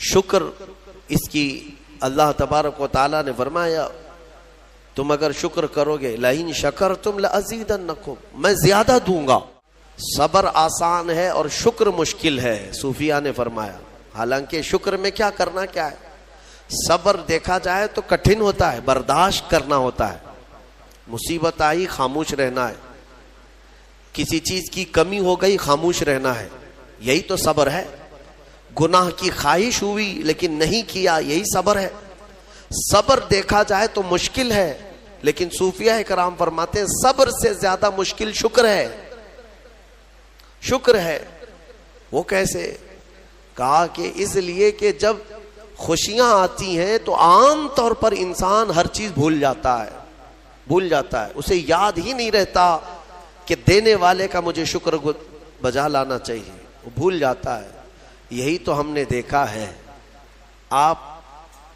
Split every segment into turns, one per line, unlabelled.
شکر اس کی اللہ تبارک و تعالیٰ نے فرمایا تم اگر شکر کرو گے لئن شکرتم لازیدنکم، میں زیادہ دوں گا۔ صبر آسان ہے اور شکر مشکل ہے، صوفیاء نے فرمایا۔ حالانکہ شکر میں کیا کرنا کیا ہے، صبر دیکھا جائے تو کٹھن ہوتا ہے، برداشت کرنا ہوتا ہے، مصیبت آئی خاموش رہنا ہے، کسی چیز کی کمی ہو گئی خاموش رہنا ہے، یہی تو صبر ہے۔ گناہ کی خواہش ہوئی لیکن نہیں کیا، یہی صبر ہے۔ صبر دیکھا جائے تو مشکل ہے، لیکن صوفیاء کرام فرماتے ہیں صبر سے زیادہ مشکل شکر ہے۔ شکر ہے وہ کیسے؟ کہا کہ اس لیے کہ جب خوشیاں آتی ہیں تو عام طور پر انسان ہر چیز بھول جاتا ہے، اسے یاد ہی نہیں رہتا کہ دینے والے کا مجھے شکر بجا لانا چاہیے، وہ بھول جاتا ہے۔ یہی تو ہم نے دیکھا ہے۔ آپ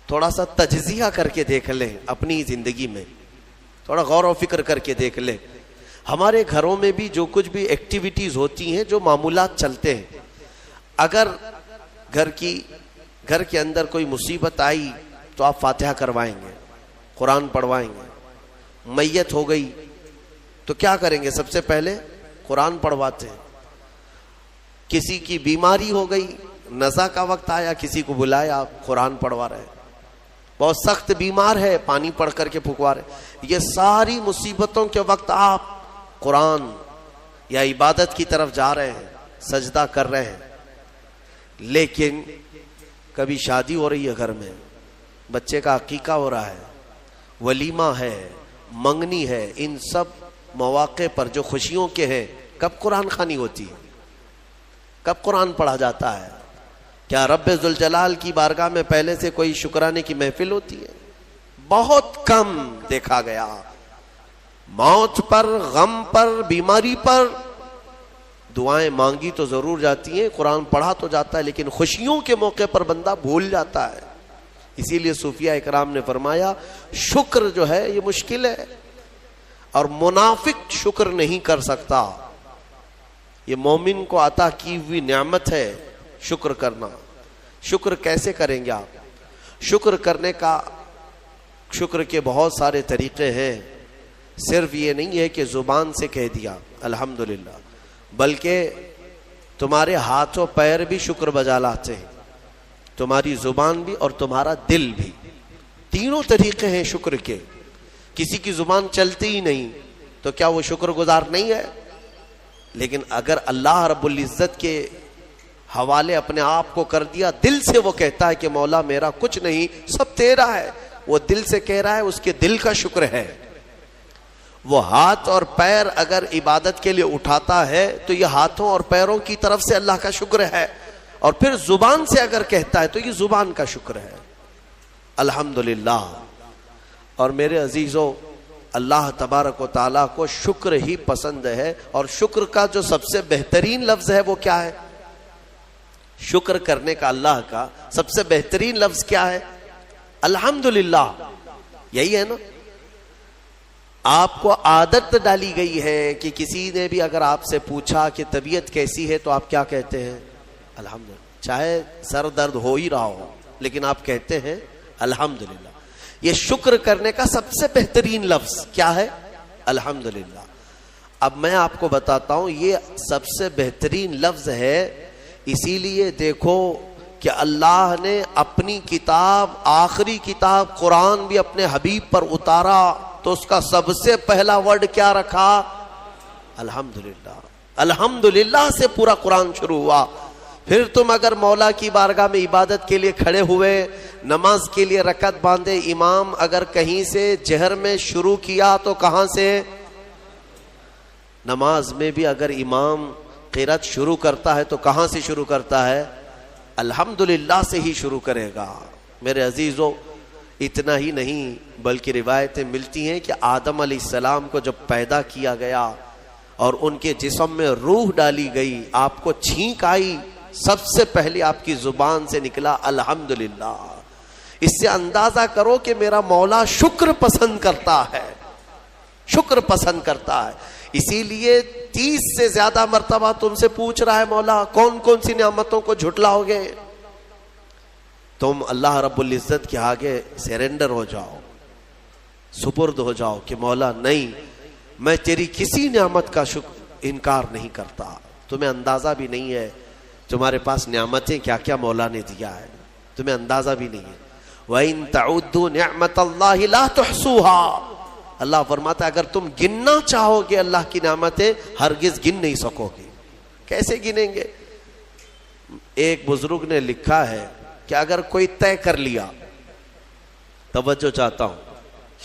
تھوڑا سا تجزیہ کر کے دیکھ لیں اپنی زندگی میں، تھوڑا غور و فکر کر کے دیکھ لیں۔ ہمارے گھروں میں بھی جو کچھ بھی ایکٹیویٹیز ہوتی ہیں، جو معمولات چلتے ہیں، اگر گھر کے اندر کوئی مصیبت آئی تو آپ فاتحہ کروائیں گے، قرآن پڑھوائیں گے۔ میت ہو گئی تو کیا کریں گے؟ سب سے پہلے قرآن پڑھواتے ہیں۔ کسی کی بیماری ہو گئی، نزا کا وقت آیا، کسی کو بلایا، آپ قرآن پڑھوا رہے ہیں۔ بہت سخت بیمار ہے، پانی پڑھ کر کے پھکوا رہے۔ یہ ساری مصیبتوں کے وقت آپ قرآن یا عبادت کی طرف جا رہے ہیں، سجدہ کر رہے ہیں۔ لیکن کبھی شادی ہو رہی ہے گھر میں، بچے کا عقیقہ ہو رہا ہے، ولیمہ ہے، منگنی ہے، ان سب مواقع پر جو خوشیوں کے ہیں، کب قرآن خوانی ہوتی ہے؟ کب قرآن پڑھا جاتا ہے؟ کیا رب ذوالجلال کی بارگاہ میں پہلے سے کوئی شکرانے کی محفل ہوتی ہے؟ بہت کم دیکھا گیا۔ موت پر، غم پر، بیماری پر دعائیں مانگی تو ضرور جاتی ہیں، قرآن پڑھا تو جاتا ہے، لیکن خوشیوں کے موقع پر بندہ بھول جاتا ہے۔ اسی لیے صوفیاء اکرام نے فرمایا شکر جو ہے یہ مشکل ہے، اور منافق شکر نہیں کر سکتا۔ یہ مومن کو عطا کی ہوئی نعمت ہے شکر کرنا۔ شکر کیسے کریں گے آپ؟ شکر کرنے کا، شکر کے بہت سارے طریقے ہیں۔ صرف یہ نہیں ہے کہ زبان سے کہہ دیا الحمدللہ، بلکہ تمہارے ہاتھ و پیر بھی شکر بجا لاتے ہیں، تمہاری زبان بھی اور تمہارا دل بھی۔ تینوں طریقے ہیں شکر کے۔ کسی کی زبان چلتی ہی نہیں تو کیا وہ شکر گزار نہیں ہے؟ لیکن اگر اللہ رب العزت کے حوالے اپنے آپ کو کر دیا، دل سے وہ کہتا ہے کہ مولا میرا کچھ نہیں، سب تیرا ہے، وہ دل سے کہہ رہا ہے، اس کے دل کا شکر ہے۔ وہ ہاتھ اور پیر اگر عبادت کے لیے اٹھاتا ہے تو یہ ہاتھوں اور پیروں کی طرف سے اللہ کا شکر ہے، اور پھر زبان سے اگر کہتا ہے تو یہ زبان کا شکر ہے، الحمدللہ۔ اور میرے عزیزو، اللہ تبارک و تعالیٰ کو شکر ہی پسند ہے، اور شکر کا جو سب سے بہترین لفظ ہے وہ کیا ہے؟ شکر کرنے کا اللہ کا سب سے بہترین لفظ کیا ہے؟ الحمدللہ۔ یہی ہے نا؟ آپ کو عادت ڈالی گئی ہے کہ کسی نے بھی اگر آپ سے پوچھا کہ طبیعت کیسی ہے تو آپ کیا کہتے ہیں؟ الحمدللہ۔ چاہے سر درد ہو ہی رہا ہو لیکن آپ کہتے ہیں الحمدللہ۔ یہ شکر کرنے کا سب سے بہترین لفظ کیا ہے؟ الحمدللہ۔ اب میں آپ کو بتاتا ہوں یہ سب سے بہترین لفظ ہے، اسی لیے دیکھو کہ اللہ نے اپنی کتاب، آخری کتاب قرآن بھی اپنے حبیب پر اتارا تو اس کا سب سے پہلا ورڈ کیا رکھا؟ الحمدللہ۔ الحمدللہ سے پورا قرآن شروع ہوا۔ پھر تم اگر مولا کی بارگاہ میں عبادت کے لیے کھڑے ہوئے، نماز کے لیے رکعت باندھے، امام اگر کہیں سے جہر میں شروع کیا تو کہاں سے؟ نماز میں بھی اگر امام قرات شروع کرتا ہے تو کہاں سے شروع کرتا ہے؟ الحمدللہ سے ہی شروع کرے گا۔ میرے عزیزو، اتنا ہی نہیں بلکہ روایتیں ملتی ہیں کہ آدم علیہ السلام کو جب پیدا کیا گیا اور ان کے جسم میں روح ڈالی گئی، آپ کو چھینک آئی، سب سے پہلے آپ کی زبان سے نکلا الحمدللہ۔ اس سے اندازہ کرو کہ میرا مولا شکر پسند کرتا ہے، شکر پسند کرتا ہے۔ اسی لیے 30 سے زیادہ مرتبہ تم سے پوچھ رہا ہے مولا کون کون سی نعمتوں کو جھٹلاؤ گے؟ تم اللہ رب العزت کے آگے سیرنڈر ہو جاؤ, سپرد ہو جاؤ کہ مولا نہیں, میں تیری کسی نعمت کا انکار نہیں کرتا. تمہیں اندازہ بھی نہیں ہے تمہارے پاس نعمتیں کیا کیا مولا نے دیا ہے, تمہیں اندازہ بھی نہیں ہے. وَإِن تَعُدُّوا نِعْمَةَ اللَّهِ لَا تُحْصُوهَا, اللہ فرماتا ہے اگر تم گننا چاہو گے اللہ کی نعمتیں ہرگز گن نہیں سکو گے. کیسے گنیں گے؟ ایک بزرگ نے لکھا ہے کہ اگر کوئی طے کر لیا, توجہ چاہتا ہوں,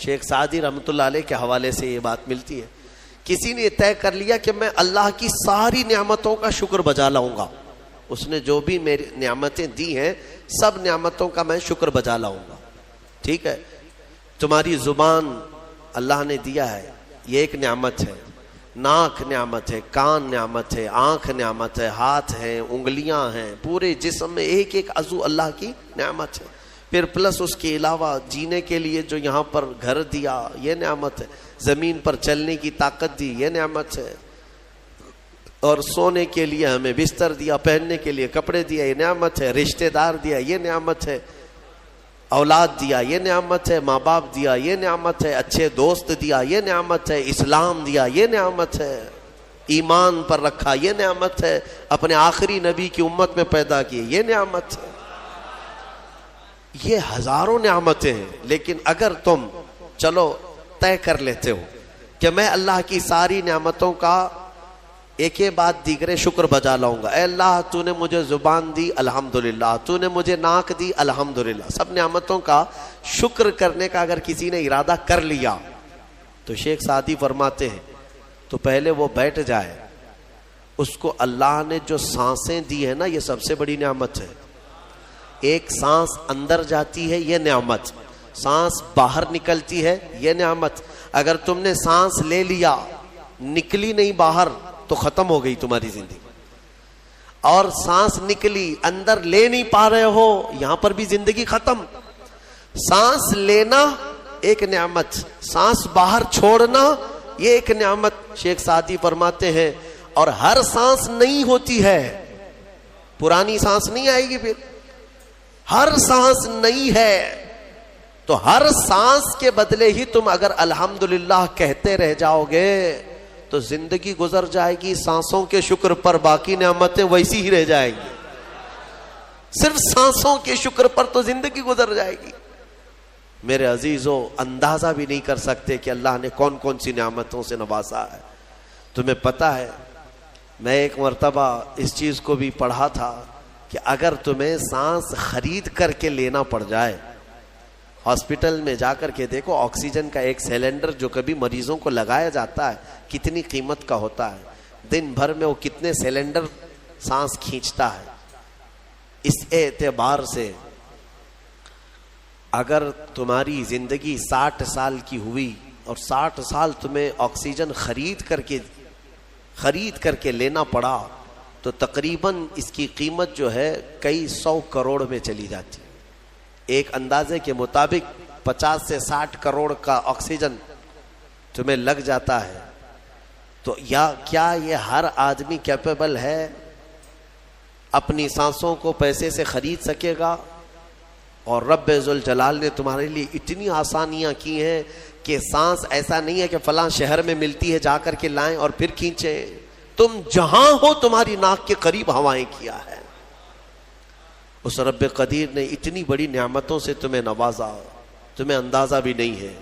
شیخ سعدی رحمۃ اللہ علیہ کے حوالے سے یہ بات ملتی ہے, کسی نے طے کر لیا کہ میں اللہ کی ساری نعمتوں کا شکر بجا لاؤں گا, اس نے جو بھی میری نعمتیں دی ہیں سب نعمتوں کا میں شکر بجا لاؤں گا. ٹھیک ہے, تمہاری زبان اللہ نے دیا ہے, یہ ایک نعمت ہے. ناک نعمت ہے, کان نعمت ہے, آنکھ نعمت ہے, ہاتھ ہیں, انگلیاں ہیں, پورے جسم میں ایک ایک عضو اللہ کی نعمت ہے. پھر پلس اس کے علاوہ جینے کے لیے جو یہاں پر گھر دیا یہ نعمت ہے, زمین پر چلنے کی طاقت دی یہ نعمت ہے, اور سونے کے لیے ہمیں بستر دیا, پہننے کے لیے کپڑے دیا یہ نعمت ہے, رشتہ دار دیا یہ نعمت ہے, اولاد دیا یہ نعمت ہے, ماں باپ دیا یہ نعمت ہے, اچھے دوست دیا یہ نعمت ہے, اسلام دیا یہ نعمت ہے, ایمان پر رکھا یہ نعمت ہے, اپنے آخری نبی کی امت میں پیدا کیے یہ نعمت ہے. یہ ہزاروں نعمتیں ہیں. لیکن اگر تم چلو طے کر لیتے ہو کہ میں اللہ کی ساری نعمتوں کا ایک ہی بات دیگرے شکر بجا لاؤں گا, اے اللہ تو نے مجھے زبان دی الحمدللہ, تو نے مجھے ناک دی الحمدللہ, سب نعمتوں کا شکر کرنے کا اگر کسی نے ارادہ کر لیا تو شیخ سعدی فرماتے ہیں تو پہلے وہ بیٹھ جائے, اس کو اللہ نے جو سانسیں دی ہے نا یہ سب سے بڑی نعمت ہے. ایک سانس اندر جاتی ہے یہ نعمت, سانس باہر نکلتی ہے یہ نعمت. اگر تم نے سانس لے لیا نکلی نہیں باہر تو ختم ہو گئی تمہاری زندگی, اور سانس نکلی اندر لے نہیں پا رہے ہو یہاں پر بھی زندگی ختم. سانس لینا ایک نعمت, سانس باہر چھوڑنا یہ ایک نعمت. شیخ سعدی فرماتے ہیں اور ہر سانس نہیں ہوتی ہے, پرانی سانس نہیں آئے گی, پھر ہر سانس نہیں ہے تو ہر سانس کے بدلے ہی تم اگر الحمدللہ کہتے رہ جاؤ گے تو زندگی گزر جائے گی سانسوں کے شکر پر, باقی نعمتیں ویسی ہی رہ جائیں گی. صرف سانسوں کے شکر پر تو زندگی گزر جائے گی. میرے عزیزو, اندازہ بھی نہیں کر سکتے کہ اللہ نے کون کون سی نعمتوں سے نوازا ہے. تمہیں پتا ہے میں ایک مرتبہ اس چیز کو بھی پڑھا تھا کہ اگر تمہیں سانس خرید کر کے لینا پڑ جائے, ہاسپٹل میں جا کر کے دیکھو آکسیجن کا ایک سلنڈر جو کبھی مریضوں کو لگایا جاتا ہے کتنی قیمت کا ہوتا ہے, دن بھر میں وہ کتنے سلنڈر سانس کھینچتا ہے. اس اعتبار سے اگر تمہاری زندگی 60 سال کی ہوئی اور 60 سال تمہیں آکسیجن خرید کر کے لینا پڑا تو تقریباً اس کی قیمت جو ہے کئی 100 کروڑ میں چلی جاتی ہے. ایک اندازے کے مطابق 50 سے 60 کروڑ کا آکسیجن تمہیں لگ جاتا ہے. تو کیا یہ ہر آدمی کیپیبل ہے اپنی سانسوں کو پیسے سے خرید سکے گا؟ اور رب ذوالجلال نے تمہارے لیے اتنی آسانیاں کی ہیں کہ سانس ایسا نہیں ہے کہ فلاں شہر میں ملتی ہے جا کر کے لائیں اور پھر کھینچیں. تم جہاں ہو تمہاری ناک کے قریب ہوائیں کیا ہے. اس رب قدیر نے اتنی بڑی نعمتوں سے تمہیں نوازا, تمہیں اندازہ بھی نہیں ہے.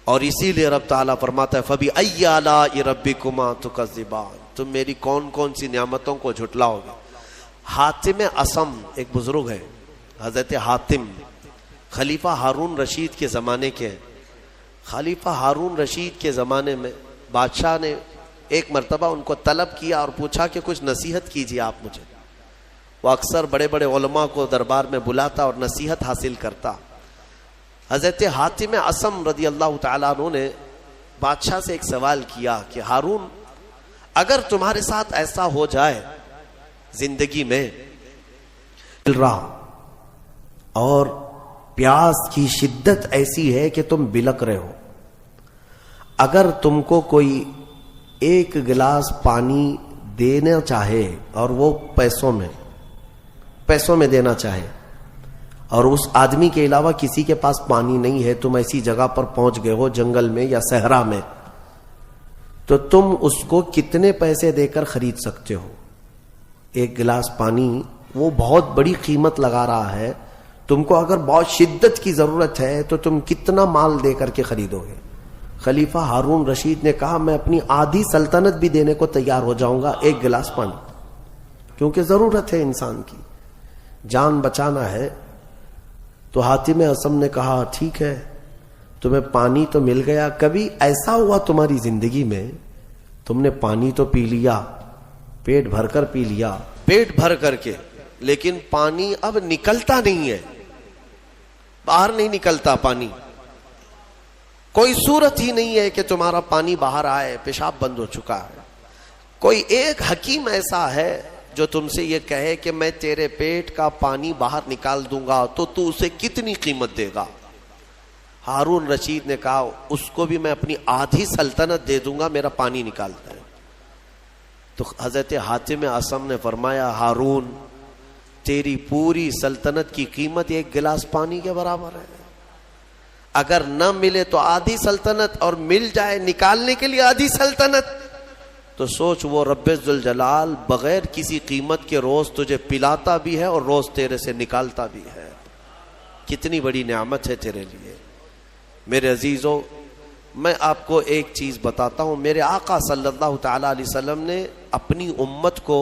اور اسی لیے رب تعالیٰ فرماتا ہے فَبِأَيِّ آلَاءِ رَبِّكُمَا تُكَذِّبَانِ, تم میری کون کون سی نعمتوں کو جھٹلاؤ گے. حاتم اصم ایک بزرگ ہے, حضرت حاتم خلیفہ ہارون رشید کے زمانے کے ہیں. خلیفہ ہارون رشید کے زمانے میں بادشاہ نے ایک مرتبہ ان کو طلب کیا اور پوچھا کہ کچھ نصیحت کیجیے آپ مجھے. وہ اکثر بڑے بڑے علماء کو دربار میں بلاتا اور نصیحت حاصل کرتا. حضرت حاتم اصم رضی اللہ تعالیٰ عنہ نے بادشاہ سے ایک سوال کیا کہ ہارون, اگر تمہارے ساتھ ایسا ہو جائے زندگی میں اور پیاس کی شدت ایسی ہے کہ تم بلک رہے ہو, اگر تم کو کوئی ایک گلاس پانی دینا چاہے اور وہ پیسوں میں دینا چاہے, اور اس آدمی کے علاوہ کسی کے پاس پانی نہیں ہے، تم ایسی جگہ پر پہنچ گئے ہو جنگل میں یا صحرا میں، تو تم اس کو کتنے پیسے دے کر خرید سکتے ہو؟ ایک گلاس پانی وہ بہت بڑی قیمت لگا رہا ہے، تم کو اگر بہت شدت کی ضرورت ہے تو تم کتنا مال دے کر کے خریدو گے؟ خلیفہ ہارون رشید نے کہا میں اپنی آدھی سلطنت بھی دینے کو تیار ہو جاؤں گا ایک گلاس پانی، کیونکہ ضرورت ہے انسان کی، جان بچانا ہے۔ تو حاتم اصم نے کہا ٹھیک ہے، تمہیں پانی تو مل گیا، کبھی ایسا ہوا تمہاری زندگی میں تم نے پانی تو پی لیا، پیٹ بھر کر پی لیا، پیٹ بھر کر کے، لیکن پانی اب نکلتا نہیں ہے، باہر نہیں نکلتا پانی، کوئی صورت ہی نہیں ہے کہ تمہارا پانی باہر آئے، پیشاب بند ہو چکا ہے۔ کوئی ایک حکیم ایسا ہے جو تم سے یہ کہے کہ میں تیرے پیٹ کا پانی باہر نکال دوں گا تو تو اسے کتنی قیمت دے گا؟ ہارون رشید نے کہا اس کو بھی میں اپنی آدھی سلطنت دے دوں گا، میرا پانی نکالتا ہے۔ تو حضرت حاتم اصم نے فرمایا ہارون تیری پوری سلطنت کی قیمت ایک گلاس پانی کے برابر ہے، اگر نہ ملے تو آدھی سلطنت، اور مل جائے نکالنے کے لیے آدھی سلطنت، تو سوچ وہ رب ذوالجلال بغیر کسی قیمت کے روز تجھے پلاتا بھی ہے اور روز تیرے سے نکالتا بھی ہے، کتنی بڑی نعمت ہے تیرے لیے۔ میرے عزیزو، میں آپ کو ایک چیز بتاتا ہوں، میرے آقا صلی اللہ تعالی علیہ وسلم نے اپنی امت کو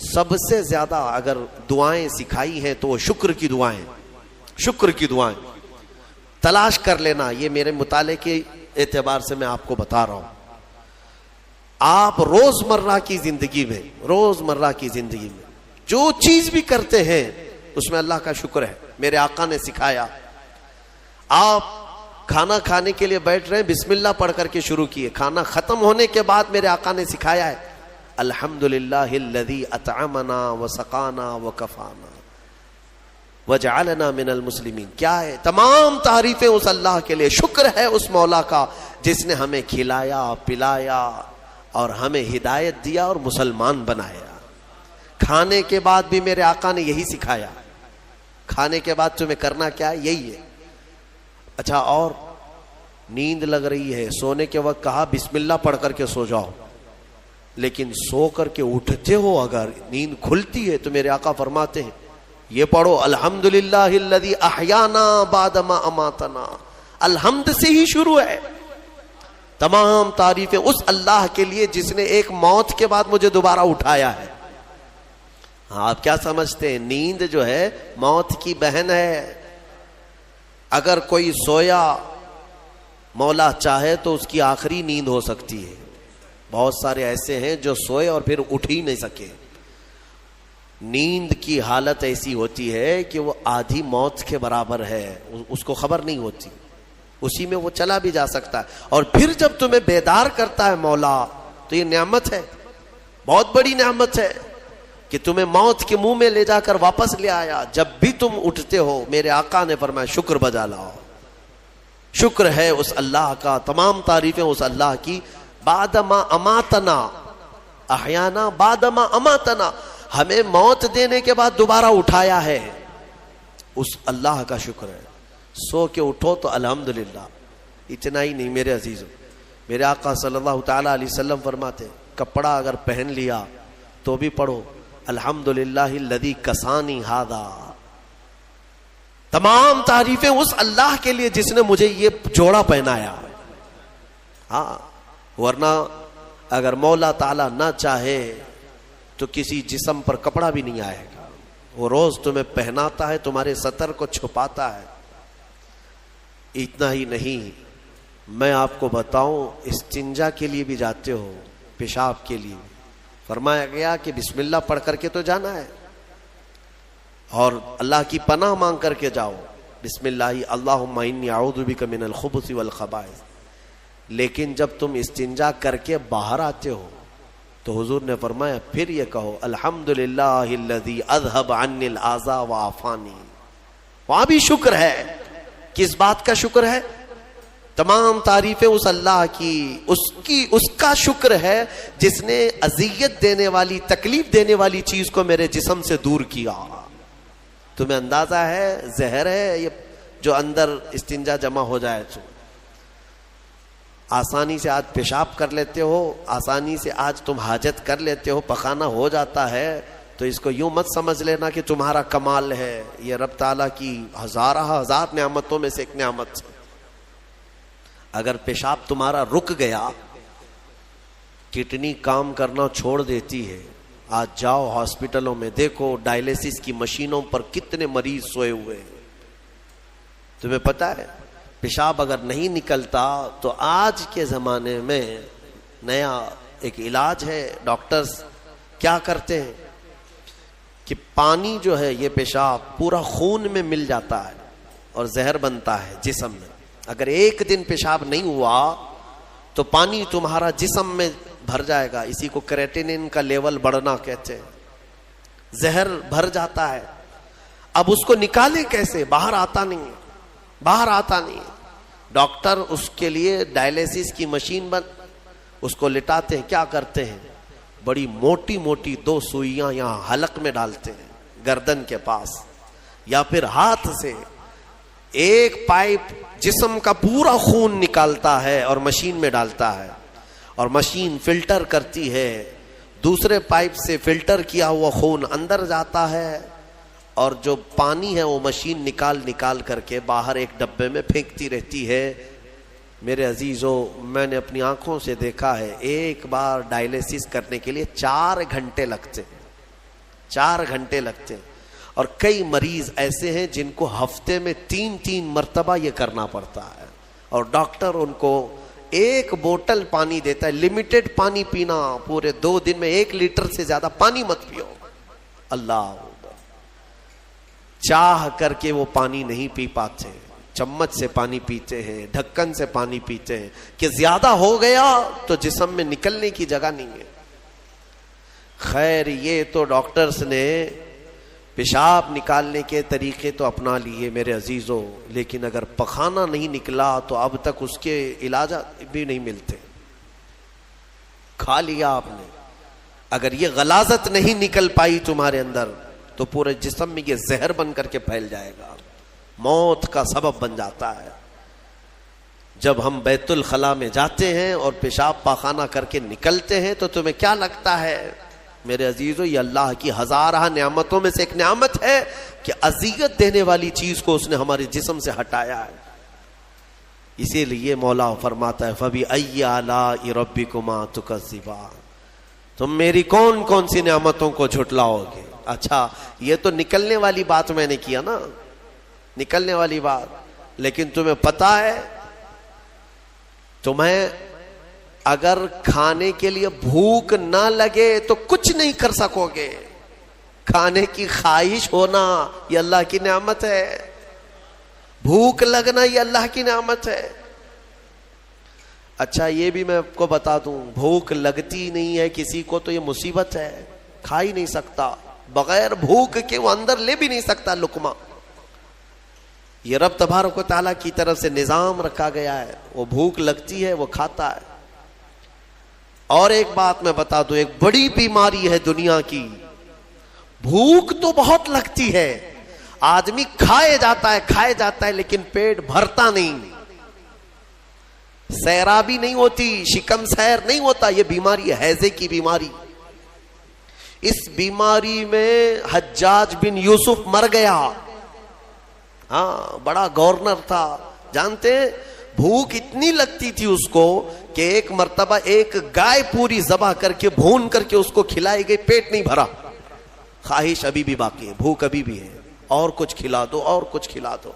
سب سے زیادہ اگر دعائیں سکھائی ہیں تو وہ شکر کی دعائیں، شکر کی دعائیں تلاش کر لینا، یہ میرے مطالعے کے اعتبار سے میں آپ کو بتا رہا ہوں۔ آپ روزمرہ کی زندگی میں جو چیز بھی کرتے ہیں اس میں اللہ کا شکر ہے، میرے آقا نے سکھایا۔ آپ کھانا کھانے کے لیے بیٹھ رہے ہیں، بسم اللہ پڑھ کر کے شروع کیے، کھانا ختم ہونے کے بعد میرے آقا نے سکھایا ہے الحمدللہ الذی اطعمنا وسقانا وکفانا وجعلنا من المسلمین۔ کیا ہے؟ تمام تعریفیں اس اللہ کے لیے، شکر ہے اس مولا کا جس نے ہمیں کھلایا پلایا اور ہمیں ہدایت دیا اور مسلمان بنایا۔ کھانے کے بعد بھی میرے آقا نے یہی سکھایا، کھانے کے بعد تمہیں کرنا کیا ہے؟ یہی ہے۔ اچھا، اور نیند لگ رہی ہے، سونے کے وقت کہا بسم اللہ پڑھ کر کے سو جاؤ، لیکن سو کر کے اٹھتے ہو اگر نیند کھلتی ہے تو میرے آقا فرماتے ہیں یہ پڑھو الحمدللہ الذی احیانا بعد ما اماتنا۔ الحمد سے ہی شروع ہے، تمام تعریفیں اس اللہ کے لیے جس نے ایک موت کے بعد مجھے دوبارہ اٹھایا ہے۔ ہاں، آپ کیا سمجھتے ہیں؟ نیند جو ہے موت کی بہن ہے۔ اگر کوئی سویا مولا چاہے تو اس کی آخری نیند ہو سکتی ہے، بہت سارے ایسے ہیں جو سوئے اور پھر اٹھ ہی نہیں سکے۔ نیند کی حالت ایسی ہوتی ہے کہ وہ آدھی موت کے برابر ہے، اس کو خبر نہیں ہوتی، اسی میں وہ چلا بھی جا سکتا ہے، اور پھر جب تمہیں بیدار کرتا ہے مولا تو یہ نعمت ہے، بہت بڑی نعمت ہے کہ تمہیں موت کے منہ میں لے جا کر واپس لے آیا۔ جب بھی تم اٹھتے ہو میرے آقا نے فرمایا شکر بجا لاؤ، شکر ہے اس اللہ کا، تمام تعریفیں اس اللہ کی۔ بعد ما اماتنا احیانا بعد ما اماتنا، ہمیں موت دینے کے بعد دوبارہ اٹھایا ہے، اس اللہ کا شکر ہے۔ سو کے اٹھو تو الحمدللہ۔ اتنا ہی نہیں میرے عزیزوں، میرے آقا صلی اللہ تعالی علیہ وسلم فرماتے کپڑا اگر پہن لیا تو بھی پڑھو الحمدللہ الذی کسانی ھذا۔ تمام تعریفیں اس اللہ کے لیے جس نے مجھے یہ جوڑا پہنایا۔ ہاں، ورنہ اگر مولا تعالیٰ نہ چاہے تو کسی جسم پر کپڑا بھی نہیں آئے گا، وہ روز تمہیں پہناتا ہے، تمہارے ستر کو چھپاتا ہے۔ اتنا ہی نہیں، میں آپ کو بتاؤں استنجا کے لیے بھی جاتے ہو، پیشاب کے لیے فرمایا گیا کہ بسم اللہ پڑھ کر کے تو جانا ہے، اور اللہ کی پناہ مانگ کر کے جاؤ، بسم اللہ اللہم انی اعوذ بک من الخبث والخبائث۔ لیکن جب تم استنجا کر کے باہر آتے ہو تو حضور نے فرمایا پھر یہ کہو الحمدللہ الذی اذهب عنی الاذى وعافانی۔ وہاں بھی شکر ہے، کس بات کا شکر ہے؟ تمام تعریفیں اس اللہ کی، اس کا شکر ہے جس نے اذیت دینے والی، تکلیف دینے والی چیز کو میرے جسم سے دور کیا۔ تمہیں اندازہ ہے زہر ہے یہ جو اندر استنجا جمع ہو جائے تو آسانی سے آج پیشاب کر لیتے ہو, آسانی سے آج تم حاجت کر لیتے ہو, پخانا ہو جاتا ہے, تو اس کو یوں مت سمجھ لینا کہ تمہارا کمال ہے. یہ رب تعالیٰ کی ہزار نعمتوں میں سے ایک نعمت ہے. اگر پیشاب تمہارا رک گیا, کڈنی کام کرنا چھوڑ دیتی ہے, آج جاؤ ہاسپٹلوں میں دیکھو ڈائلیسس کی مشینوں پر کتنے مریض سوئے ہوئے ہیں. تمہیں پتا ہے پیشاب اگر نہیں نکلتا تو آج کے زمانے میں نیا ایک علاج ہے. ڈاکٹرز کیا کرتے ہیں کہ پانی جو ہے یہ پیشاب پورا خون میں مل جاتا ہے اور زہر بنتا ہے جسم میں. اگر ایک دن پیشاب نہیں ہوا تو پانی تمہارا جسم میں بھر جائے گا. اسی کو کریٹینن کا لیول بڑھنا کہتے ہیں. زہر بھر جاتا ہے. اب اس کو نکالے کیسے؟ باہر آتا نہیں. ڈاکٹر اس کے لیے ڈائلیسس کی مشین اس کو لٹاتے ہیں. کیا کرتے ہیں؟ بڑی موٹی موٹی 2 سوئیاں یہاں حلق میں ڈالتے ہیں گردن کے پاس, یا پھر ہاتھ سے ایک پائپ جسم کا پورا خون نکالتا ہے اور مشین میں ڈالتا ہے, اور مشین فلٹر کرتی ہے. دوسرے پائپ سے فلٹر کیا ہوا خون اندر جاتا ہے, اور جو پانی ہے وہ مشین نکال کر کے باہر ایک ڈبے میں پھینکتی رہتی ہے. میرے عزیزو, میں نے اپنی آنکھوں سے دیکھا ہے ایک بار ڈائلیسس کرنے کے لیے 4 گھنٹے لگتے ہیں. 4 گھنٹے لگتے ہیں. اور کئی مریض ایسے ہیں جن کو ہفتے میں 3 مرتبہ یہ کرنا پڑتا ہے, اور ڈاکٹر ان کو 1 بوتل پانی دیتا ہے. لمیٹڈ پانی پینا, پورے 2 دن میں 1 لیٹر سے زیادہ پانی مت پیو. اللہ چاہ کر کے وہ پانی نہیں پی پاتے, چمچ سے پانی پیتے ہیں, ڈھکن سے پانی پیتے ہیں کہ زیادہ ہو گیا تو جسم میں نکلنے کی جگہ نہیں ہے. خیر یہ تو ڈاکٹرز نے پیشاب نکالنے کے طریقے تو اپنا لیے میرے عزیزوں, لیکن اگر پخانہ نہیں نکلا تو اب تک اس کے علاج بھی نہیں ملتے. کھا لیا آپ نے, اگر یہ غلاظت نہیں نکل پائی تمہارے اندر تو پورے جسم میں یہ زہر بن کر کے پھیل جائے گا, موت کا سبب بن جاتا ہے. جب ہم بیت الخلاء میں جاتے ہیں اور پیشاب پاخانہ کر کے نکلتے ہیں تو تمہیں کیا لگتا ہے میرے عزیزو؟ یہ اللہ کی ہزارہ نعمتوں میں سے ایک نعمت ہے کہ اذیت دینے والی چیز کو اس نے ہمارے جسم سے ہٹایا ہے. اسی لیے مولا فرماتا ہے فَبِأَيِّ آلَاءِ رَبِّكُمَا تُكَذِّبَانِ, تم میری کون کون سی نعمتوں کو جھٹلاؤ گے. اچھا یہ تو نکلنے والی بات میں نے کیا نا, نکلنے والی بات, لیکن تمہیں پتا ہے تمہیں اگر کھانے کے لیے بھوک نہ لگے تو کچھ نہیں کر سکو گے. کھانے کی خواہش ہونا یہ اللہ کی نعمت ہے, بھوک لگنا یہ اللہ کی نعمت ہے. اچھا یہ بھی میں آپ کو بتا دوں, بھوک لگتی نہیں ہے کسی کو تو یہ مصیبت ہے. کھا ہی نہیں سکتا, بغیر بھوک کے وہ اندر لے بھی نہیں سکتا لقمہ. یہ رب تبارک و تعالیٰ کی طرف سے نظام رکھا گیا ہے, وہ بھوک لگتی ہے وہ کھاتا ہے. اور ایک بات میں بتا دوں, ایک بڑی بیماری ہے دنیا کی, بھوک تو بہت لگتی ہے, آدمی کھائے جاتا ہے لیکن پیٹ بھرتا نہیں, سیرابی نہیں ہوتی, شکم سیر نہیں ہوتا. یہ بیماری ہے ہیضے کی بیماری. اس بیماری میں حجاج بن یوسف مر گیا. ہاں بڑا گورنر تھا, جانتے ہیں بھوک اتنی لگتی تھی اس کو کہ ایک مرتبہ ایک گائے پوری ذبح کر کے بھون کر کے اس کو کھلائی گئی, پیٹ نہیں بھرا. خواہش ابھی بھی باقی ہے, بھوک ابھی بھی ہے, اور کچھ کھلا دو اور کچھ کھلا دو.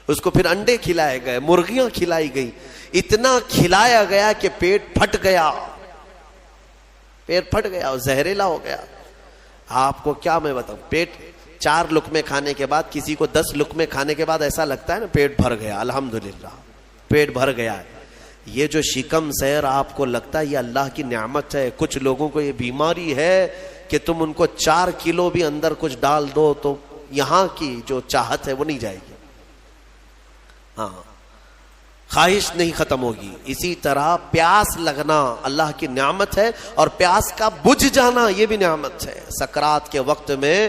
اس کو پھر انڈے کھلائے گئے, مرغیاں کھلائی گئی, اتنا کھلایا گیا کہ پیٹ پھٹ گیا اور زہریلا ہو گیا. آپ کو کیا میں بتاؤں, پیٹ 4 لقمے کھانے کے بعد, کسی کو 10 لقمے کھانے کے بعد ایسا لگتا ہے نا پیٹ بھر گیا, الحمدللہ پیٹ بھر گیا ہے. یہ جو شکم سیر آپ کو لگتا ہے یہ اللہ کی نعمت ہے. کچھ لوگوں کو یہ بیماری ہے کہ تم ان کو 4 کلو بھی اندر کچھ ڈال دو تو یہاں کی جو چاہت ہے وہ نہیں جائے گی, ہاں خواہش نہیں ختم ہوگی. اسی طرح پیاس لگنا اللہ کی نعمت ہے, اور پیاس کا بجھ جانا یہ بھی نعمت ہے. سکرات کے وقت میں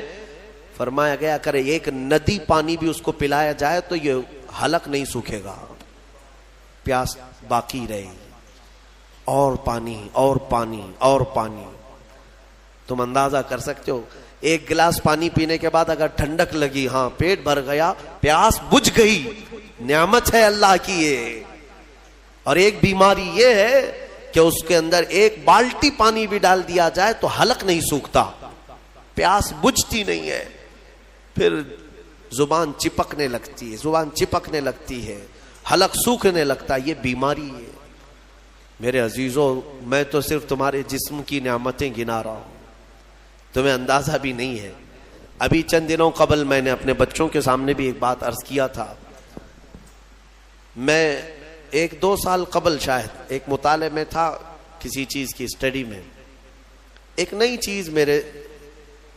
فرمایا گیا اگر ایک ندی پانی بھی اس کو پلایا جائے تو یہ حلق نہیں سوکھے گا, پیاس باقی رہے گی, اور پانی اور پانی اور پانی. تم اندازہ کر سکتے ہو ایک گلاس پانی پینے کے بعد اگر ٹھنڈک لگی, ہاں پیٹ بھر گیا, پیاس بجھ گئی, نعمت ہے اللہ کی یہ. اور ایک بیماری یہ ہے کہ اس کے اندر ایک بالٹی پانی بھی ڈال دیا جائے تو حلق نہیں سوکھتا, پیاس بجھتی نہیں ہے, پھر زبان چپکنے لگتی ہے, زبان چپکنے لگتی ہے, حلق سوکھنے لگتا ہے. یہ بیماری ہے. میرے عزیزوں, میں تو صرف تمہارے جسم کی نعمتیں گنا رہا ہوں, تمہیں اندازہ بھی نہیں ہے. ابھی چند دنوں قبل میں نے اپنے بچوں کے سامنے بھی ایک بات عرض کیا تھا. میں 1-2 سال قبل شاید ایک مطالعے میں تھا, کسی چیز کی اسٹڈی میں, ایک نئی چیز میرے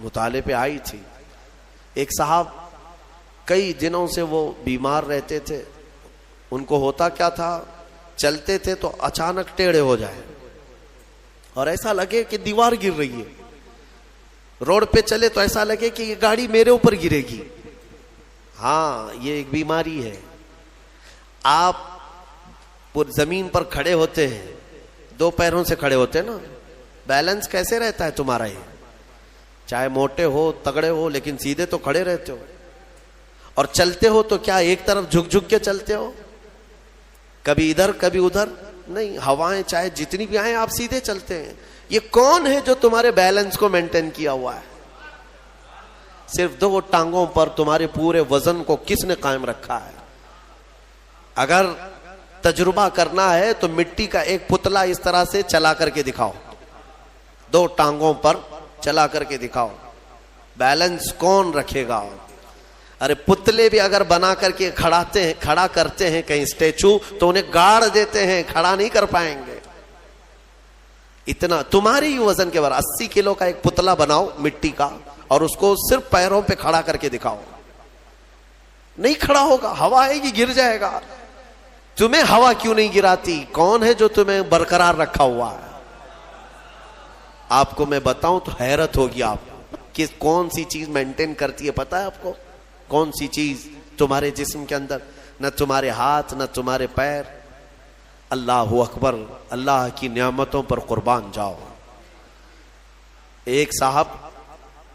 مطالعے پہ آئی تھی. ایک صاحب کئی دنوں سے وہ بیمار رہتے تھے. ان کو ہوتا کیا تھا, چلتے تھے تو اچانک ٹیڑھے ہو جائے اور ایسا لگے کہ دیوار گر رہی ہے. روڈ پہ چلے تو ایسا لگے کہ یہ گاڑی میرے اوپر گرے گی. ہاں, یہ ایک بیماری ہے. آپ زمین پر کھڑے ہوتے ہیں, 2 پیروں سے کھڑے ہوتے ہیں نا, بیلنس کیسے رہتا ہے تمہارا؟ یہ چاہے موٹے ہو تگڑے ہو لیکن سیدھے تو کھڑے رہتے ہو. اور چلتے ہو تو کیا ایک طرف جھک جھک کے چلتے ہو, کبھی ادھر کبھی ادھر نہیں. ہوائیں چاہے جتنی بھی آئیں آپ سیدھے چلتے ہیں. یہ کون ہے جو تمہارے بیلنس کو مینٹین کیا ہوا ہے؟ صرف 2 ٹانگوں پر تمہارے پورے وزن کو کس نے قائم رکھا ہے؟ اگر تجربہ کرنا ہے تو مٹی کا ایک پتلا اس طرح سے چلا کر کے دکھاؤ, 2 ٹانگوں پر چلا کر کے دکھاؤ, بیلنس کون رکھے گا؟ ارے پتلے بھی اگر بنا کر کے کھڑا کرتے ہیں کہیں اسٹیچو تو انہیں گاڑ دیتے ہیں, کھڑا نہیں کر پائیں گے. اتنا تمہاری ہی وزن کے بارے 80 کلو کا ایک پتلا بناؤ مٹی کا اور اس کو صرف پیروں پہ کھڑا کر کے دکھاؤ, نہیں کھڑا ہوگا, ہوا آئے گی گر جائے گا. تمہیں ہوا کیوں نہیں گراتی؟ کون ہے جو تمہیں برقرار رکھا ہوا ہے؟ آپ کو میں بتاؤں تو حیرت ہوگی آپ کہ کون سی چیز مینٹین کرتی ہے. پتا ہے آپ کو کون سی چیز تمہارے جسم کے اندر؟ نہ تمہارے ہاتھ نہ تمہارے پیر. اللہ اکبر, اللہ کی نعمتوں پر قربان جاؤ. ایک صاحب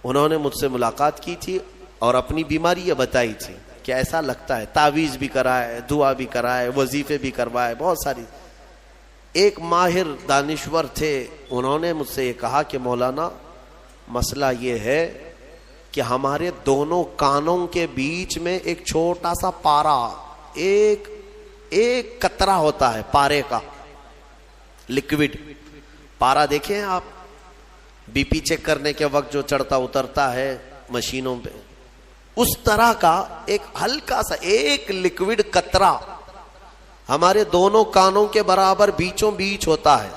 انہوں نے مجھ سے ملاقات کی تھی اور اپنی بیماری یہ بتائی تھی کہ ایسا لگتا ہے, تعویذ بھی کرائے, دعا بھی کرائے, وظیفے بھی کروائے, بہت ساری. ایک ماہر دانشور تھے, انہوں نے مجھ سے یہ کہا کہ مولانا مسئلہ یہ ہے کہ ہمارے دونوں کانوں کے بیچ میں ایک چھوٹا سا پارا, ایک قطرہ ہوتا ہے پارے کا, لکوڈ پارا. دیکھیں آپ بی پی چیک کرنے کے وقت جو چڑھتا اترتا ہے مشینوں پہ, اس طرح کا ایک ہلکا سا ایک لکوڈ قطرہ ہمارے دونوں کانوں کے برابر بیچوں بیچ ہوتا ہے,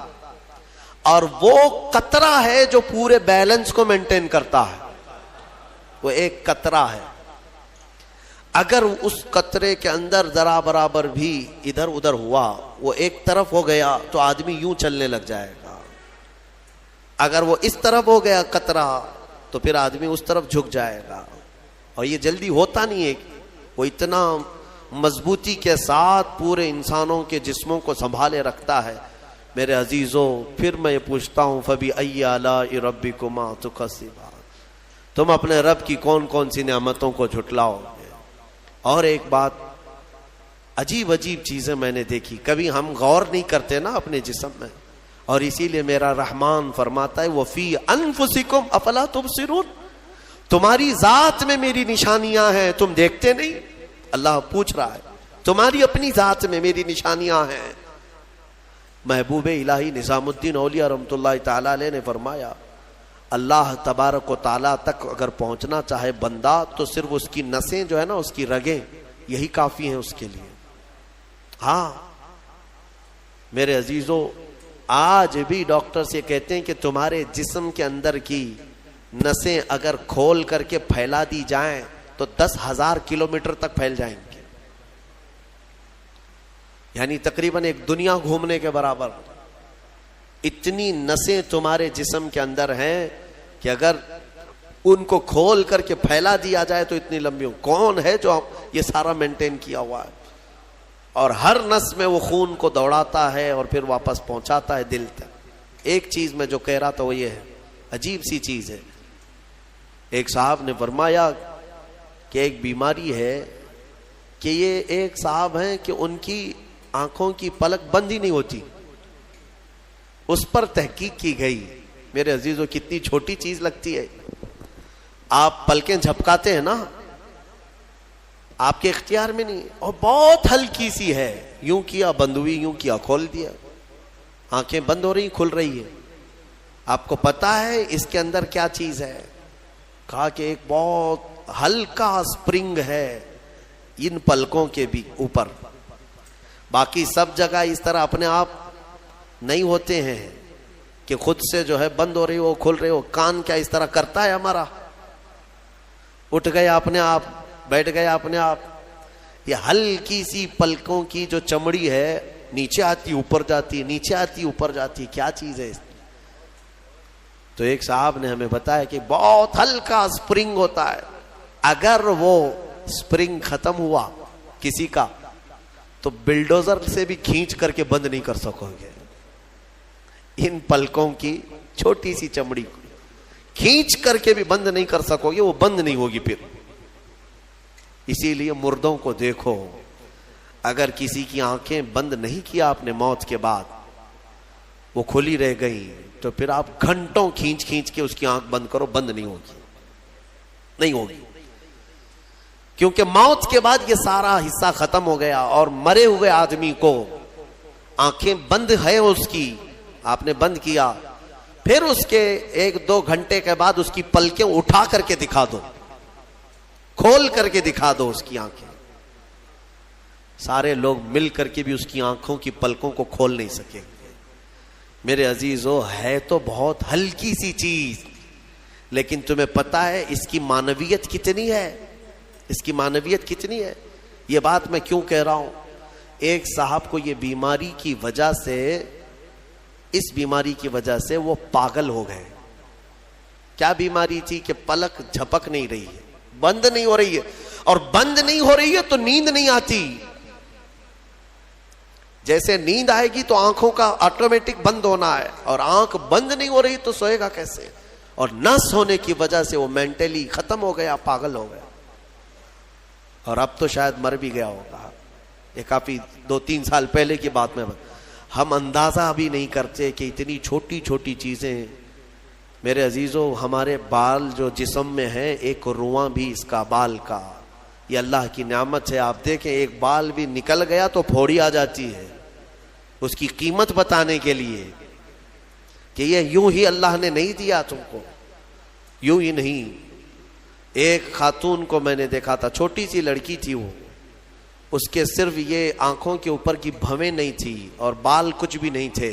اور وہ قطرہ ہے جو پورے بیلنس کو مینٹین کرتا ہے. وہ ایک قطرہ ہے. اگر اس قطرے کے اندر ذرا برابر بھی ادھر ادھر ہوا, وہ ایک طرف ہو گیا تو آدمی یوں چلنے لگ جائے گا. اگر وہ اس طرف ہو گیا قطرہ تو پھر آدمی اس طرف جھک جائے گا. اور یہ جلدی ہوتا نہیں ہے, وہ اتنا مضبوطی کے ساتھ پورے انسانوں کے جسموں کو سنبھالے رکھتا ہے. میرے عزیزوں, پھر میں یہ پوچھتا ہوں فَبِأَيِّ آلَاءِ رَبِّكُمَا تُكَذِّبَانِ, تم اپنے رب کی کون کون سی نعمتوں کو جھٹلاؤ گے؟ اور ایک بات, عجیب چیزیں میں نے دیکھی, کبھی ہم غور نہیں کرتے نا اپنے جسم میں, اور اسی لیے میرا رحمان فرماتا ہے وَفِي أَنفُسِكُمْ أَفَلَا تُبْصِرُونَ, تمہاری ذات میں میری نشانیاں ہیں, تم دیکھتے نہیں؟ اللہ پوچھ رہا ہے, تمہاری اپنی ذات میں میری نشانیاں ہیں. محبوب الہی نظام الدین اولیاء رحمۃ اللہ تعالی علیہ نے فرمایا اللہ تبارک و تعالیٰ تک اگر پہنچنا چاہے بندہ تو صرف اس کی نسیں جو ہے نا, اس کی رگیں, یہی کافی ہیں اس کے لیے. ہاں میرے عزیزوں, آج بھی ڈاکٹرز یہ کہتے ہیں کہ تمہارے جسم کے اندر کی نسیں اگر کھول کر کے پھیلا دی جائیں تو 10,000 کلومیٹر تک پھیل جائیں گے, یعنی تقریباً ایک دنیا گھومنے کے برابر. اتنی نسیں تمہارے جسم کے اندر ہیں کہ اگر ان کو کھول کر کے پھیلا دیا جائے تو اتنی لمبی کون ہے جو یہ سارا مینٹین کیا ہوا ہے؟ اور ہر نس میں وہ خون کو دوڑاتا ہے اور پھر واپس پہنچاتا ہے دل تک۔ ایک چیز میں جو کہہ رہا تھا وہ یہ ہے، عجیب سی چیز ہے، ایک صاحب نے فرمایا کہ ایک بیماری ہے کہ یہ ایک صاحب ہیں کہ ان کی آنکھوں کی پلک بند ہی نہیں ہوتی، اس پر تحقیق کی گئی۔ میرے عزیزو کتنی چھوٹی چیز لگتی ہے، آپ پلکیں جھپکاتے ہیں نا، آپ کے اختیار میں نہیں، اور بہت ہلکی سی ہے، یوں کیا بند ہوئی، یوں کیا کھول دیا، آنکھیں بند ہو رہی کھل رہی ہے۔ آپ کو پتا ہے اس کے اندر کیا چیز ہے؟ کہا کہ ایک بہت ہلکا سپرنگ ہے ان پلکوں کے بھی اوپر، باقی سب جگہ اس طرح اپنے آپ نہیں ہوتے ہیں کہ خود سے جو ہے بند ہو رہی ہو کھل رہی ہو۔ کان کیا اس طرح کرتا ہے ہمارا؟ اٹھ گیا اپنے آپ، بیٹھ گیا اپنے آپ۔ یہ ہلکی سی پلکوں کی جو چمڑی ہے نیچے آتی اوپر جاتی، نیچے آتی اوپر جاتی، کیا چیز ہے؟ تو ایک صاحب نے ہمیں بتایا کہ بہت ہلکا سپرنگ ہوتا ہے، اگر وہ سپرنگ ختم ہوا کسی کا تو بلڈوزر سے بھی کھینچ کر کے بند نہیں کر سکو گے۔ ان پلکوں کی چھوٹی سی چمڑی کو کھینچ کر کے بھی بند نہیں کر سکو گے، وہ بند نہیں ہوگی پھر۔ اسی لیے مردوں کو دیکھو، اگر کسی کی آنکھیں بند نہیں کیا آپ نے موت کے بعد، وہ کھلی رہ گئی، تو پھر آپ گھنٹوں کھینچ کھینچ کے اس کی آنکھ بند کرو، بند نہیں ہوگی، نہیں ہوگی، کیونکہ موت کے بعد یہ سارا حصہ ختم ہو گیا۔ اور مرے ہوئے آدمی کو آنکھیں بند ہے اس کی، آپ نے بند کیا، پھر اس کے 1-2 گھنٹے کے بعد اس کی پلکیں اٹھا کر کے دکھا دو، کھول کر کے دکھا دو اس کی آنکھیں، سارے لوگ مل کر کے بھی اس کی آنکھوں کی پلکوں کو کھول نہیں سکیں گے۔ میرے عزیزو، ہے تو بہت ہلکی سی چیز، لیکن تمہیں پتا ہے اس کی معنویت کتنی ہے؟ اس کی معنویت کتنی ہے؟ یہ بات میں کیوں کہہ رہا ہوں؟ ایک صاحب کو یہ بیماری کی وجہ سے، اس بیماری کی وجہ سے وہ پاگل ہو گئے۔ کیا بیماری تھی؟ کہ پلک جھپک نہیں رہی ہے، بند نہیں ہو رہی ہے، اور بند نہیں ہو رہی ہے تو نیند نہیں آتی۔ جیسے نیند آئے گی تو آنکھوں کا آٹومیٹک بند ہونا ہے، اور آنکھ بند نہیں ہو رہی تو سوئے گا کیسے؟ اور نس ہونے کی وجہ سے وہ مینٹلی ختم ہو گیا، پاگل ہو گیا، اور اب تو شاید مر بھی گیا ہوگا۔ یہ کافی 2-3 سال پہلے کی بات میں، ہم اندازہ بھی نہیں کرتے کہ اتنی چھوٹی چھوٹی چیزیں۔ میرے عزیزو، ہمارے بال جو جسم میں ہیں، ایک رواں بھی اس کا بال کا، یہ اللہ کی نعمت ہے۔ آپ دیکھیں ایک بال بھی نکل گیا تو پھوڑی آ جاتی ہے، اس کی قیمت بتانے کے لیے کہ یہ یوں ہی اللہ نے نہیں دیا تم کو، یوں ہی نہیں۔ ایک خاتون کو میں نے دیکھا تھا، چھوٹی سی لڑکی تھی، وہ اس کے صرف یہ آنکھوں کے اوپر کی بھویں نہیں تھی اور بال کچھ بھی نہیں تھے،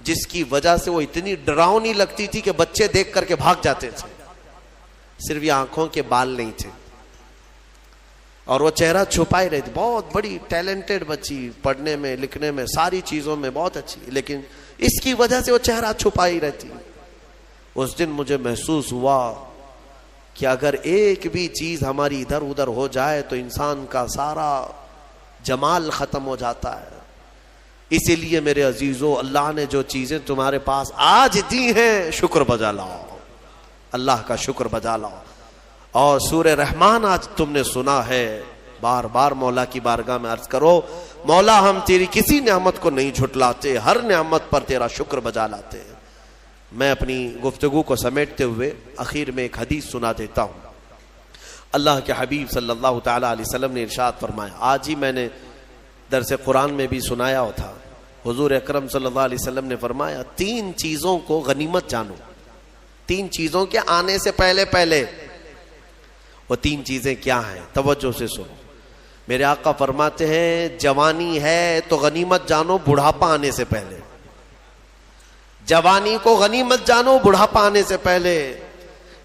جس کی وجہ سے وہ اتنی ڈراؤنی لگتی تھی کہ بچے دیکھ کر کے بھاگ جاتے تھے۔ صرف یہ آنکھوں کے بال نہیں تھے، اور وہ چہرہ چھپائے رہتی۔ بہت بڑی ٹیلنٹڈ بچی، پڑھنے میں لکھنے میں ساری چیزوں میں بہت اچھی، لیکن اس کی وجہ سے وہ چہرہ چھپائی رہتی۔ اس دن مجھے محسوس ہوا کہ اگر ایک بھی چیز ہماری ادھر ادھر ہو جائے تو انسان کا سارا جمال ختم ہو جاتا ہے۔ اسی لیے میرے عزیزو، اللہ نے جو چیزیں تمہارے پاس آج دی ہیں، شکر بجا لاؤ، اللہ کا شکر بجا لاؤ۔ اور سورہ رحمان آج تم نے سنا ہے، بار بار مولا کی بارگاہ میں عرض کرو، مولا ہم تیری کسی نعمت کو نہیں جھٹلاتے، ہر نعمت پر تیرا شکر بجا لاتے ہیں۔ میں اپنی گفتگو کو سمیٹتے ہوئے اخیر میں ایک حدیث سنا دیتا ہوں۔ اللہ کے حبیب صلی اللہ تعالی علیہ وسلم نے ارشاد فرمایا، آج ہی میں نے درس قرآن میں بھی سنایا تھا، حضور اکرم صلی اللہ علیہ وسلم نے فرمایا، 3 چیزوں کو غنیمت جانو، 3 چیزوں کے آنے سے پہلے پہلے۔ وہ 3 چیزیں کیا ہیں؟ توجہ سے سنو۔ میرے آقا فرماتے ہیں، جوانی ہے تو غنیمت جانو بڑھاپا آنے سے پہلے، جوانی کو غنیمت جانو بڑھاپا آنے سے پہلے،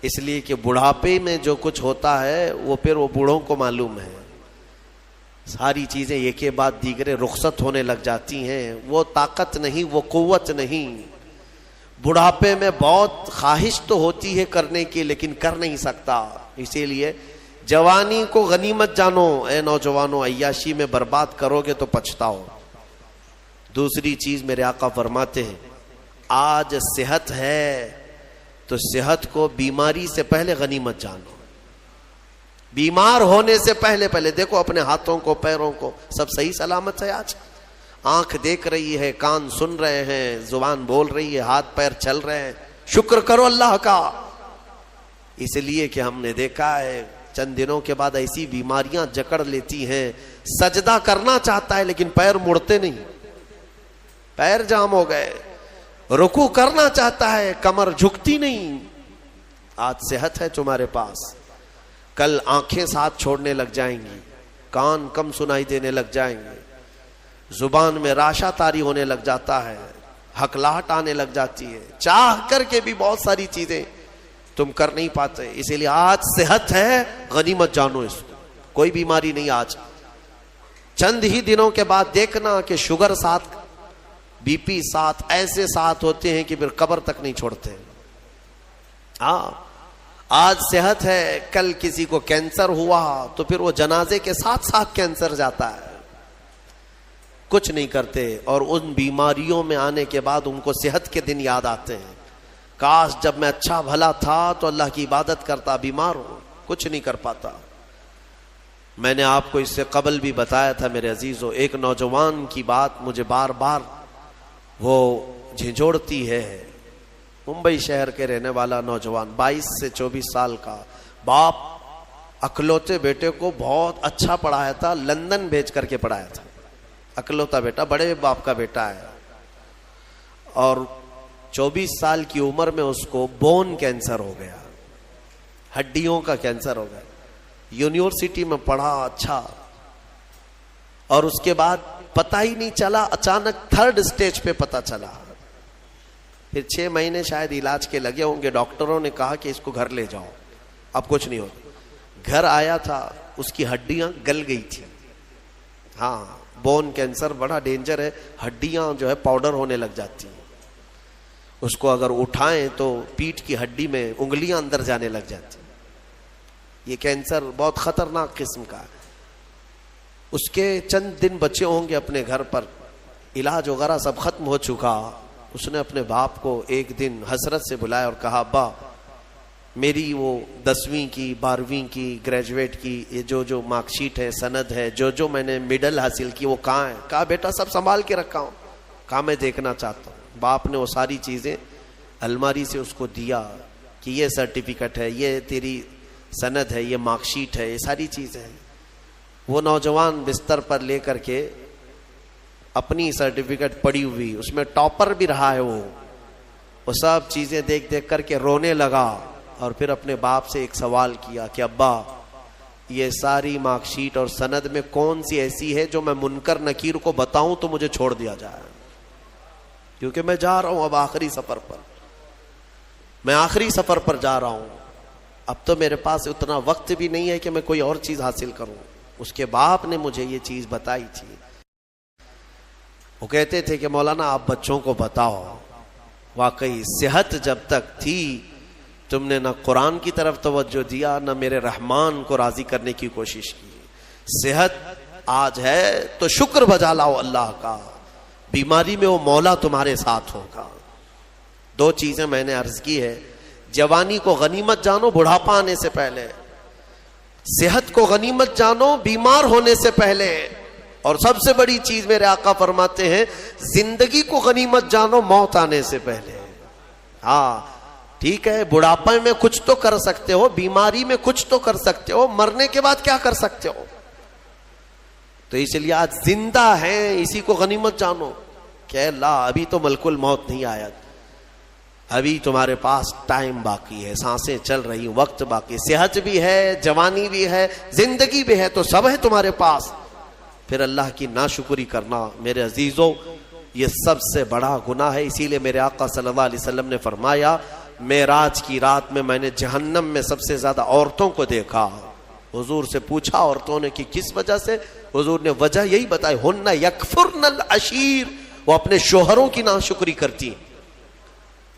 اس لیے کہ بڑھاپے میں جو کچھ ہوتا ہے وہ پھر وہ بوڑھوں کو معلوم ہے، ساری چیزیں ایک کے بعد دیگرے رخصت ہونے لگ جاتی ہیں، وہ طاقت نہیں، وہ قوت نہیں، بڑھاپے میں بہت خواہش تو ہوتی ہے کرنے کی لیکن کر نہیں سکتا. اسی لیے جوانی کو غنیمت جانو اے نوجوانوں, عیاشی میں برباد کرو گے تو پچھتاؤ. دوسری چیز میرے آقا فرماتے ہیں آج صحت ہے تو صحت کو بیماری سے پہلے غنیمت جانو. بیمار ہونے سے پہلے دیکھو اپنے ہاتھوں کو پیروں کو سب صحیح سلامت ہے. آج آنکھ دیکھ رہی ہے, کان سن رہے ہیں, زبان بول رہی ہے, ہاتھ پیر چل رہے ہیں. شکر کرو اللہ کا. اس لیے کہ ہم نے دیکھا ہے چند دنوں کے بعد ایسی بیماریاں جکڑ لیتی ہیں, سجدہ کرنا چاہتا ہے لیکن پیر مڑتے نہیں, پیر جام ہو گئے. رکوع کرنا چاہتا ہے کمر جھکتی نہیں. آج صحت ہے تمہارے پاس, کل آنکھیں ساتھ چھوڑنے لگ جائیں گی, کان کم سنائی دینے لگ جائیں گے, زبان میں راشا تاری ہونے لگ جاتا ہے, ہکلاہٹ آنے لگ جاتی ہے, چاہ کر کے بھی بہت ساری چیزیں تم کر نہیں پاتے. اسی لیے آج صحت ہے غنیمت جانو اس کو, کوئی بیماری نہیں. آج چند ہی دنوں کے بعد دیکھنا کہ شوگر ساتھ, بی پی ساتھ, ایسے ساتھ ہوتے ہیں کہ پھر قبر تک نہیں چھوڑتے. ہاں آج صحت ہے, کل کسی کو کینسر ہوا تو پھر وہ جنازے کے ساتھ ساتھ کینسر جاتا ہے, کچھ نہیں کرتے. اور ان بیماریوں میں آنے کے بعد ان کو صحت کے دن یاد آتے ہیں, کاش جب میں اچھا بھلا تھا تو اللہ کی عبادت کرتا, بیمار ہوں کچھ نہیں کر پاتا. میں نے آپ کو اس سے قبل بھی بتایا تھا میرے عزیزو, ایک نوجوان کی بات مجھے بار بار وہ جھنجھوڑتی ہے. ممبئی شہر کے رہنے والا نوجوان 22 سے 24 سال کا, باپ اکلوتے بیٹے کو بہت اچھا پڑھایا تھا, لندن بھیج کر کے پڑھایا تھا. اکلوتا بیٹا, بڑے باپ کا بیٹا ہے, اور 24 سال کی عمر میں اس کو بون کینسر ہو گیا, ہڈیوں کا کینسر ہو گیا. یونیورسٹی میں پڑھا اچھا, اور اس کے بعد پتہ ہی نہیں چلا, اچانک 3rd اسٹیج پہ پتہ چلا. پھر 6 مہینے شاید علاج کے لگے ہوں گے. ڈاکٹروں نے کہا کہ اس کو گھر لے جاؤ, اب کچھ نہیں ہوتا. گھر آیا تھا, اس کی ہڈیاں گل گئی تھی. ہاں بون کینسر بڑا ڈینجر ہے, ہڈیاں جو ہے پاؤڈر ہونے لگ جاتی ہیں. اس کو اگر اٹھائیں تو پیٹھ کی ہڈی میں انگلیاں اندر جانے لگ جاتی. یہ کینسر بہت خطرناک قسم کا ہے. اس کے چند دن بچے ہوں گے اپنے گھر پر, علاج وغیرہ سب ختم ہو چکا. اس نے اپنے باپ کو ایک دن حسرت سے بلایا اور کہا, ابا میری وہ 10ویں کی 12ویں کی گریجویٹ کی یہ جو مارک شیٹ ہے, سند ہے, جو میں نے میڈل حاصل کی وہ کہاں ہے؟ کہا بیٹا سب سنبھال کے رکھا ہوں. کہا میں دیکھنا چاہتا ہوں. باپ نے وہ ساری چیزیں الماری سے اس کو دیا کہ یہ سرٹیفکیٹ ہے, یہ تیری سند ہے, یہ مارک شیٹ ہے, یہ ساری چیزیں ہیں. وہ نوجوان بستر پر لے کر کے اپنی سرٹیفکیٹ پڑی ہوئی, اس میں ٹاپر بھی رہا ہے, وہ سب چیزیں دیکھ دیکھ کر کے رونے لگا. اور پھر اپنے باپ سے ایک سوال کیا کہ ابا یہ ساری مارک شیٹ اور سند میں کون سی ایسی ہے جو میں منکر نکیر کو بتاؤں تو مجھے چھوڑ دیا جائے, کیونکہ میں جا رہا ہوں اب آخری سفر پر, میں آخری سفر پر جا رہا ہوں. اب تو میرے پاس اتنا وقت بھی نہیں ہے کہ میں کوئی اور چیز حاصل کروں. اس کے باپ نے مجھے یہ چیز بتائی تھی. وہ کہتے تھے کہ مولانا آپ بچوں کو بتاؤ, واقعی صحت جب تک تھی تم نے نہ قرآن کی طرف توجہ دیا, نہ میرے رحمان کو راضی کرنے کی کوشش کی. صحت آج ہے تو شکر بجا لاؤ اللہ کا, بیماری میں وہ مولا تمہارے ساتھ ہوگا. 2 چیزیں میں نے عرض کی ہے, جوانی کو غنیمت جانو بڑھاپا آنے سے پہلے, صحت کو غنیمت جانو بیمار ہونے سے پہلے, اور سب سے بڑی چیز میرے آقا فرماتے ہیں زندگی کو غنیمت جانو موت آنے سے پہلے. ہاں ٹھیک ہے, بڑھاپے میں کچھ تو کر سکتے ہو, بیماری میں کچھ تو کر سکتے ہو, مرنے کے بعد کیا کر سکتے ہو؟ تو اس لیے آج زندہ ہیں اسی کو غنیمت جانو کہ اللہ ابھی تو ملک الموت نہیں آیا, ابھی تمہارے پاس ٹائم باقی ہے, سانسیں چل رہی, وقت باقی, صحت بھی ہے, جوانی بھی ہے, زندگی بھی ہے, تو سب ہے تمہارے پاس. پھر اللہ کی ناشکری کرنا میرے عزیزوں یہ سب سے بڑا گناہ ہے. اسی لیے میرے آقا صلی اللہ علیہ وسلم نے فرمایا معراج کی رات میں نے جہنم میں سب سے زیادہ عورتوں کو دیکھا. حضور سے پوچھا عورتوں نے کہ کس وجہ سے؟ حضور نے وجہ یہی بتائی, ہن یکفرن العشیر, وہ اپنے شوہروں کی ناشکری کرتی ہیں.